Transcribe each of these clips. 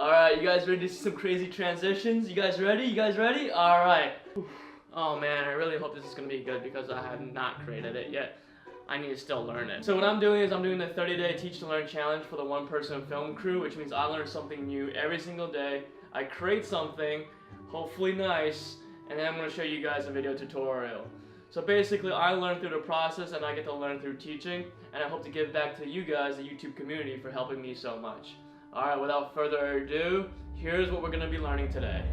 Alright, you guys ready to see some crazy transitions? You guys ready? You guys ready? Alright. Oh man, I really hope this is gonna be good because I have not created it yet. I need to still learn it. So what I'm doing is I'm doing the 30-day Teach to Learn challenge for the one-person film crew, which means I learn something new every single day. I create something, hopefully nice, and then I'm gonna show you guys a video tutorial. So basically, I learn through the process and I get to learn through teaching, and I hope to give back to you guys, the YouTube community, for helping me so much. Alright, without further ado, here's what we're going to be learning today.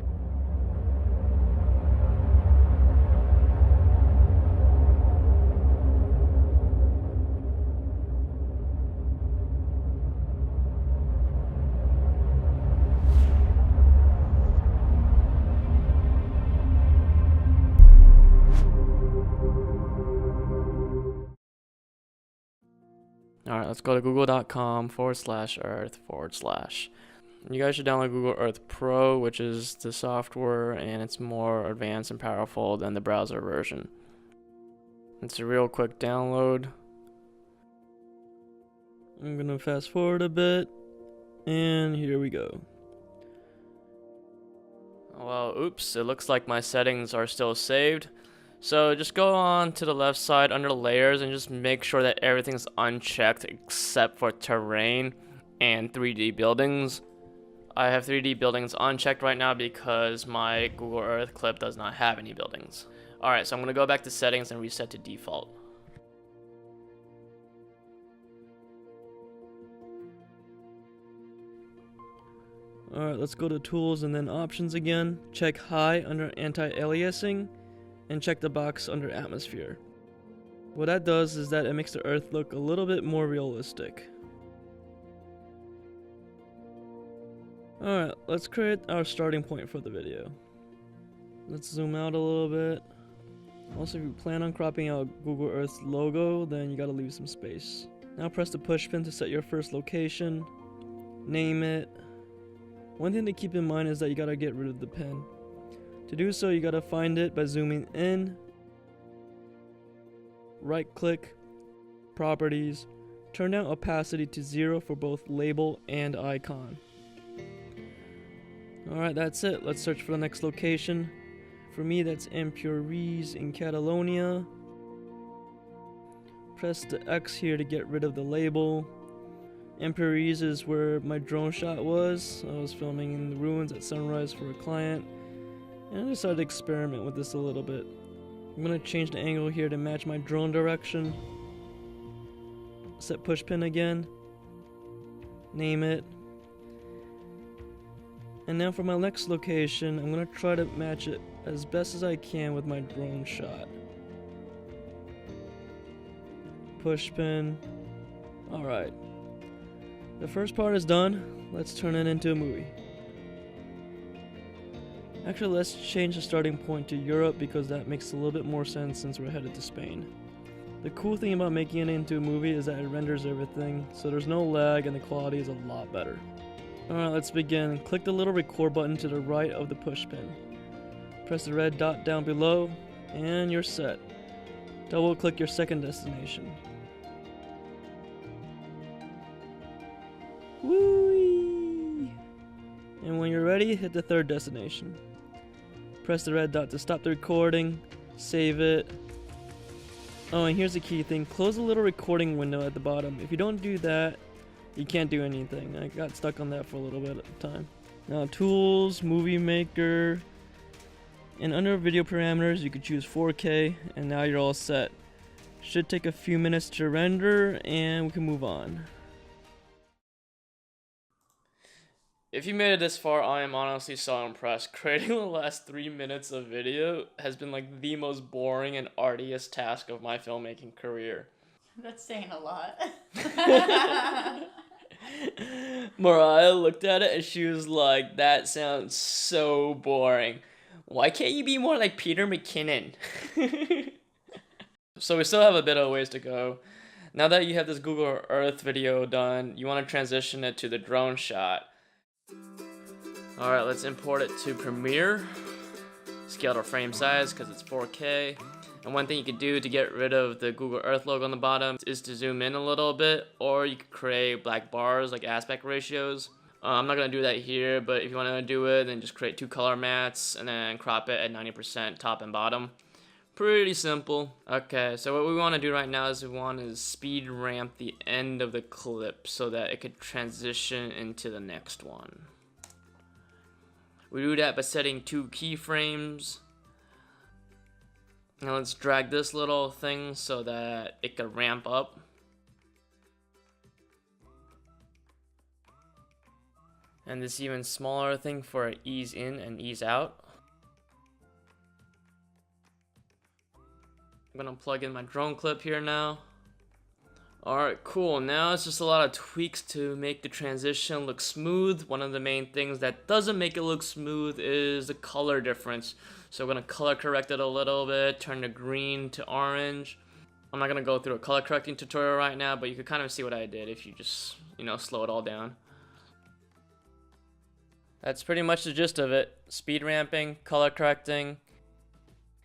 Alright, let's go to google.com/earth/. You guys should download Google Earth Pro, which is the software, and it's more advanced and powerful than the browser version. It's a real quick download. I'm gonna fast forward a bit, and here we go. Well, oops, it looks like my settings are still saved. So just go on to the left side under layers and just make sure that everything's unchecked except for terrain and 3D buildings. I have 3D buildings unchecked right now because my Google Earth clip does not have any buildings. Alright, so I'm going to go back to settings and reset to default. Alright, let's go to tools and then options again. Check high under anti-aliasing and check the box under atmosphere. What that does is that it makes the Earth look a little bit more realistic. Alright, let's create our starting point for the video. Let's zoom out a little bit. Also, if you plan on cropping out Google Earth's logo, then you gotta leave some space. Now press the push pin to set your first location. Name it. One thing to keep in mind is that you gotta get rid of the pin. To do so, you gotta find it by zooming in, right click, properties, turn down opacity to 0 for both label and icon. Alright, that's it. Let's search for the next location. For me, that's Empúries in Catalonia. Press the X here to get rid of the label. Empúries is where my drone shot was. I was filming in the ruins at sunrise for a client, and I decided to experiment with this a little bit. I'm going to change the angle here to match my drone direction. Set push pin again. Name it. And now for my next location, I'm going to try to match it as best as I can with my drone shot. Push pin. Alright. The first part is done. Let's turn it into a movie. Actually, let's change the starting point to Europe because that makes a little bit more sense since we're headed to Spain. The cool thing about making it into a movie is that it renders everything, so there's no lag and the quality is a lot better. Alright, let's begin. Click the little record button to the right of the push pin. Press the red dot down below, and you're set. Double click your second destination. Whee! And when you're ready, hit the third destination. Press the red dot to stop the recording, save it. Oh, and here's the key thing. Close the little recording window at the bottom. If you don't do that, you can't do anything. I got stuck on that for a little bit at the time. Now, tools, movie maker, and under video parameters, you could choose 4K, and now you're all set. Should take a few minutes to render, and we can move on. If you made it this far, I am honestly so impressed. Creating the last 3 minutes of video has been like the most boring and arduous task of my filmmaking career. That's saying a lot. Mariah looked at it and she was like, that sounds so boring. Why can't you be more like Peter McKinnon? So we still have a bit of ways to go. Now that you have this Google Earth video done, you want to transition it to the drone shot. Alright, let's import it to Premiere. Scale to frame size because it's 4K. And one thing you could do to get rid of the Google Earth logo on the bottom is to zoom in a little bit, or you could create black bars like aspect ratios. I'm not gonna do that here, but if you wanna do it, then just create 2 color mats and then crop it at 90% top and bottom. Pretty simple. Okay, so what we wanna do right now is we wanna speed ramp the end of the clip so that it could transition into the next one. We do that by setting 2 keyframes. Now let's drag this little thing so that it could ramp up. And this even smaller thing for ease in and ease out. I'm gonna plug in my drone clip here now. Alright, cool. Now it's just a lot of tweaks to make the transition look smooth. One of the main things that doesn't make it look smooth is the color difference. So we're gonna color correct it a little bit, turn the green to orange. I'm not gonna go through a color correcting tutorial right now, but you could kind of see what I did if you just, slow it all down. That's pretty much the gist of it. Speed ramping, color correcting,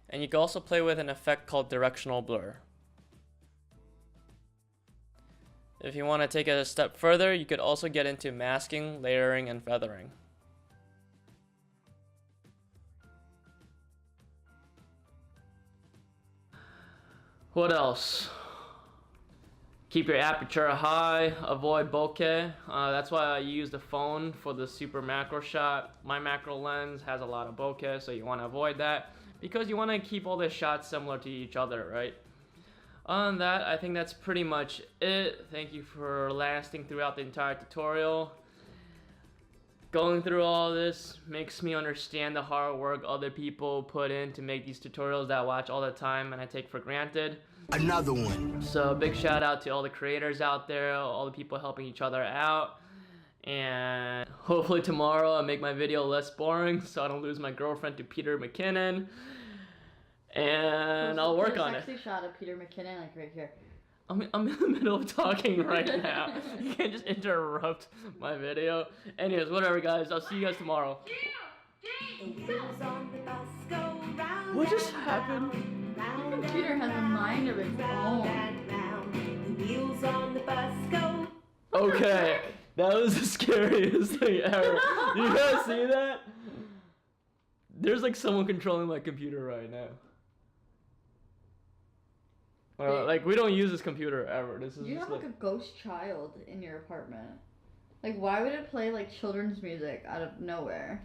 and you can also play with an effect called directional blur. If you want to take it a step further, you could also get into masking, layering, and feathering. What else? Keep your aperture high, avoid bokeh. That's why I use the phone for the super macro shot. My macro lens has a lot of bokeh, so you want to avoid that because you want to keep all the shots similar to each other, right? Other than that, I think that's pretty much it. Thank you for lasting throughout the entire tutorial. Going through all this makes me understand the hard work other people put in to make these tutorials that I watch all the time and I take for granted. Another one. So big shout out to all the creators out there, all the people helping each other out. And hopefully tomorrow I'll make my video less boring so I don't lose my girlfriend to Peter McKinnon. And I'll work on it. Sexy shot of Peter McKinnon, like right here. I'm in the middle of talking right now. You can't just interrupt my video. Anyways, whatever guys, I'll see you guys tomorrow. What just happened? Your computer has a mind of its own. Okay, that was the scariest thing ever. You guys see that? There's like someone controlling my computer right now. Like we don't use this computer ever. This is You just have like a ghost child in your apartment. Like why would it play like children's music out of nowhere?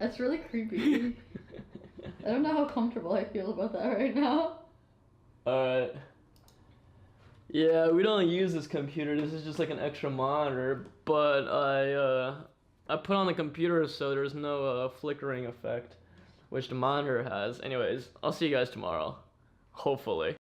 That's really creepy. I don't know how comfortable I feel about that right now. Alright. Yeah, we don't use this computer. This is just like an extra monitor, but I put on the computer so there's no flickering effect, which the monitor has. Anyways, I'll see you guys tomorrow. Hopefully.